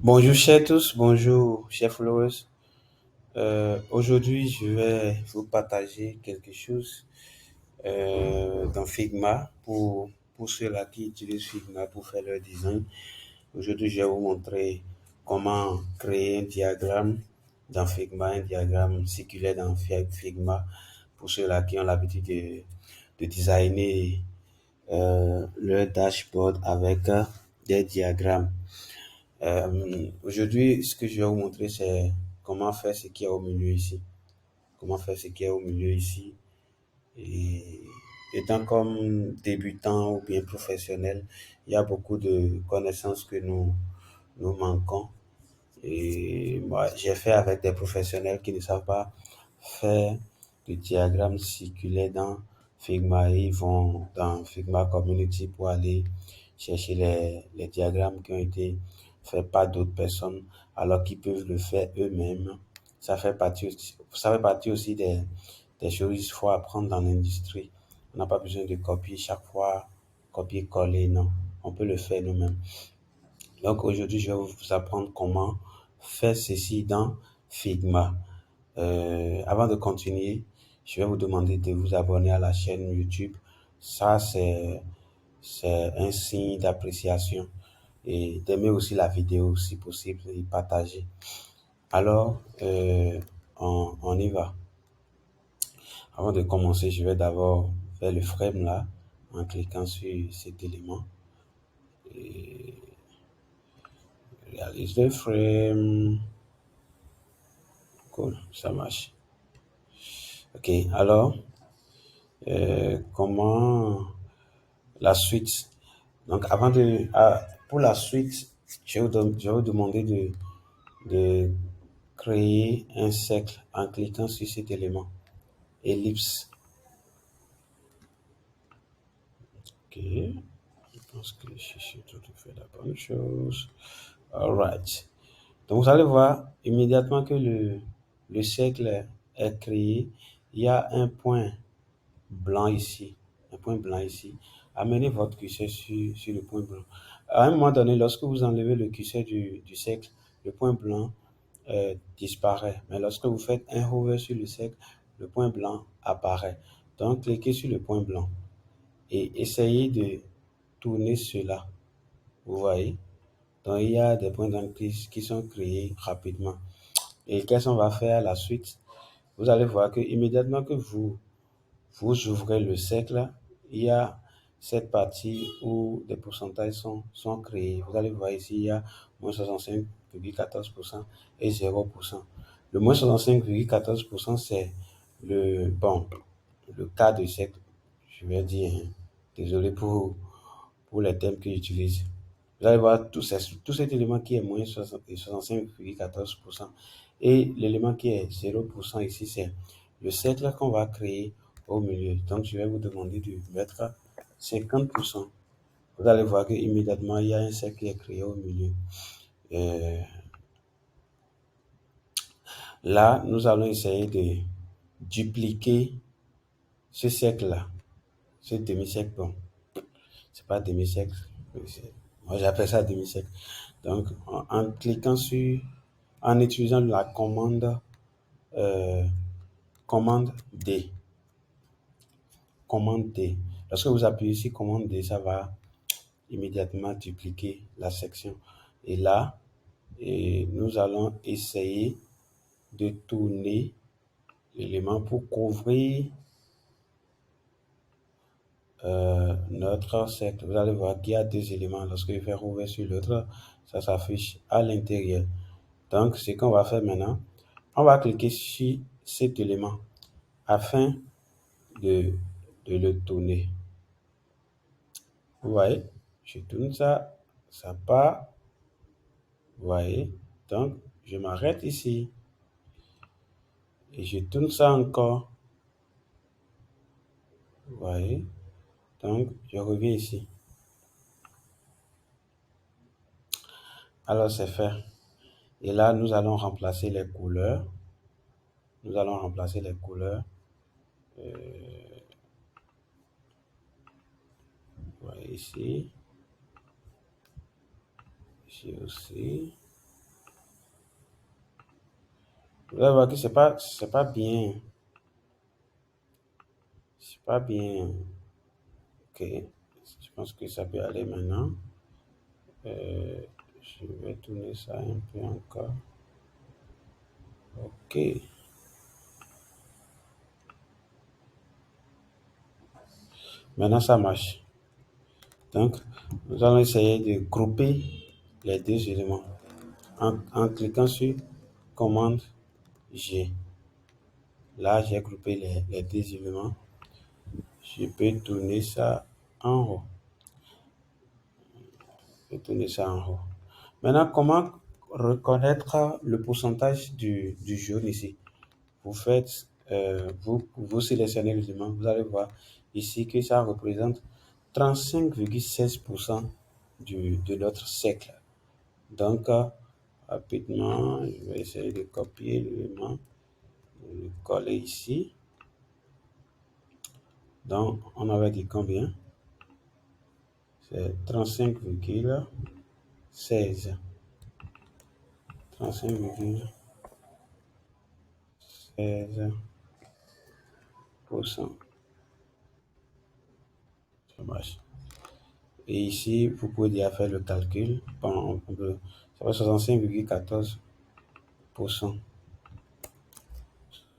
Bonjour chers tous, bonjour chers followers. Aujourd'hui, je vais vous partager quelque chose dans Figma pour ceux-là qui utilisent Figma pour faire leur design. Aujourd'hui, je vais vous montrer comment créer un diagramme dans Figma, un diagramme circulaire dans Figma pour ceux-là qui ont l'habitude de designer leur dashboard avec des diagrammes. Aujourd'hui, ce que je vais vous montrer, c'est comment faire ce qui est au milieu ici. Comment faire ce qui est au milieu ici. Et étant comme débutant ou bien professionnel, il y a beaucoup de connaissances que nous manquons. Et moi, j'ai fait avec des professionnels qui ne savent pas faire de diagrammes circulaires dans Figma. Ils vont dans Figma Community pour aller chercher les diagrammes qui ont été faits par d'autres personnes, alors qu'ils peuvent le faire eux-mêmes. Ça fait partie aussi des choses qu'il faut apprendre dans l'industrie. On n'a pas besoin de copier chaque fois, copier-coller, non. On peut le faire nous-mêmes. Donc aujourd'hui, je vais vous apprendre comment faire ceci dans Figma. Avant de continuer, je vais vous demander de vous abonner à la chaîne YouTube. Ça, c'est un signe d'appréciation et d'aimer aussi la vidéo si possible et partager. Alors, on y va. Avant de commencer, je vais d'abord faire le frame là en cliquant sur cet élément et réalise le frame. Cool, ça marche. Ok, alors, comment la suite? Donc, pour la suite, je vais vous demander de créer un cercle en cliquant sur cet élément, ellipse. Ok, je pense que je suis tout à fait la bonne chose. Alright. Donc, vous allez voir immédiatement que le cercle est créé, il y a un point blanc ici, un point blanc ici. Amenez votre curseur sur le point blanc. À un moment donné, lorsque vous enlevez le curseur du cercle, le point blanc disparaît. Mais lorsque vous faites un hover sur le cercle, le point blanc apparaît. Donc, cliquez sur le point blanc et essayez de tourner cela. Vous voyez? Donc, il y a des points blancs qui sont créés rapidement. Et qu'est-ce qu'on va faire à la suite? Vous allez voir que immédiatement que vous ouvrez le cercle, il y a cette partie où des pourcentages sont créés. Vous allez voir ici, il y a moins 65,14% et 0%. Le moins 65,14%, c'est le cas de cercle, je vais dire, hein. Désolé pour les termes que j'utilise. Vous allez voir tout cet élément qui est moins 65,14% et l'élément qui est 0% ici, c'est le cercle qu'on va créer au milieu. Donc, je vais vous demander de mettre 50%. Vous allez voir qu'immédiatement, il y a un cercle qui est créé au milieu. Euh, Là, nous allons essayer de dupliquer ce cercle-là, ce demi-cercle. Bon, c'est pas demi-cercle, moi j'appelle ça demi-cercle. Donc, en cliquant en utilisant la euh, commande D, commande D. Lorsque vous appuyez sur commande D, ça va immédiatement dupliquer la section. Et là, nous allons essayer de tourner l'élément pour couvrir notre cercle. Vous allez voir qu'il y a deux éléments. Lorsque je fais ouvrir sur l'autre, ça s'affiche à l'intérieur. Donc, ce qu'on va faire maintenant, on va cliquer sur cet élément afin de, de le tourner. Vous voyez, je tourne ça, ça part. Vous voyez, donc je m'arrête ici et je tourne ça encore. Vous voyez, donc je reviens ici. Alors c'est fait. Et là, nous allons remplacer les couleurs. Nous allons remplacer les couleurs. Vous voyez ici. Ici aussi. Vous allez voir que c'est pas bien. C'est pas bien. Ok. Je pense que ça peut aller maintenant. Euh, je vais tourner ça un peu encore. Ok. Maintenant, ça marche. Donc, nous allons essayer de grouper les deux éléments en cliquant sur commande G. Là, j'ai groupé les deux éléments. Je peux tourner ça en haut. Je peux tourner ça en haut. Maintenant, comment reconnaître le pourcentage du jaune ici? Vous faites, vous sélectionnez l'élément, vous allez voir ici que ça représente 35,16% de notre cercle. Donc, rapidement, je vais essayer de copier l'élément, de le coller ici. Donc, on avait dit combien? C'est 35,16. 35,16%. Ça marche. Et ici, vous pouvez déjà faire le calcul. Bon, ça va 65,14%.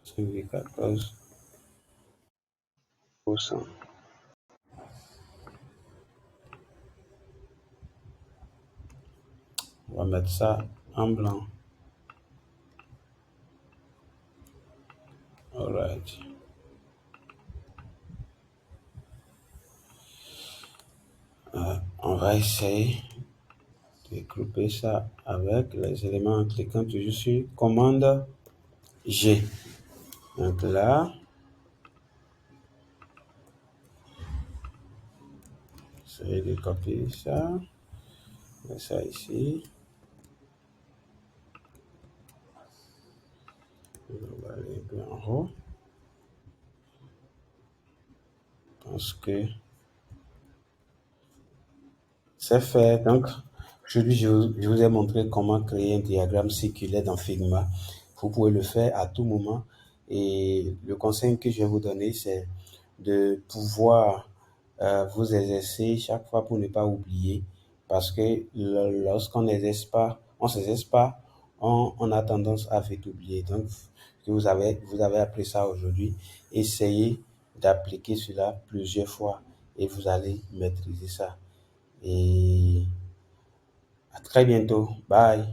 65,14%. On va mettre ça en blanc. Alright. On va essayer de grouper ça avec les éléments en cliquant toujours sur commande G. Donc là, j'essaie de copier ça. Et ça ici. On va aller un peu en haut. Parce que c'est fait. Donc, aujourd'hui, je vous ai montré comment créer un diagramme circulaire dans Figma. Vous pouvez le faire à tout moment. Et le conseil que je vais vous donner, c'est de pouvoir vous exercer chaque fois pour ne pas oublier. Parce que lorsqu'on n'exerce pas, on ne s'exerce pas, on a tendance à vite oublier. Donc, vous avez appris ça aujourd'hui. Essayez d'appliquer cela plusieurs fois et vous allez maîtriser ça. Et à très bientôt. Bye.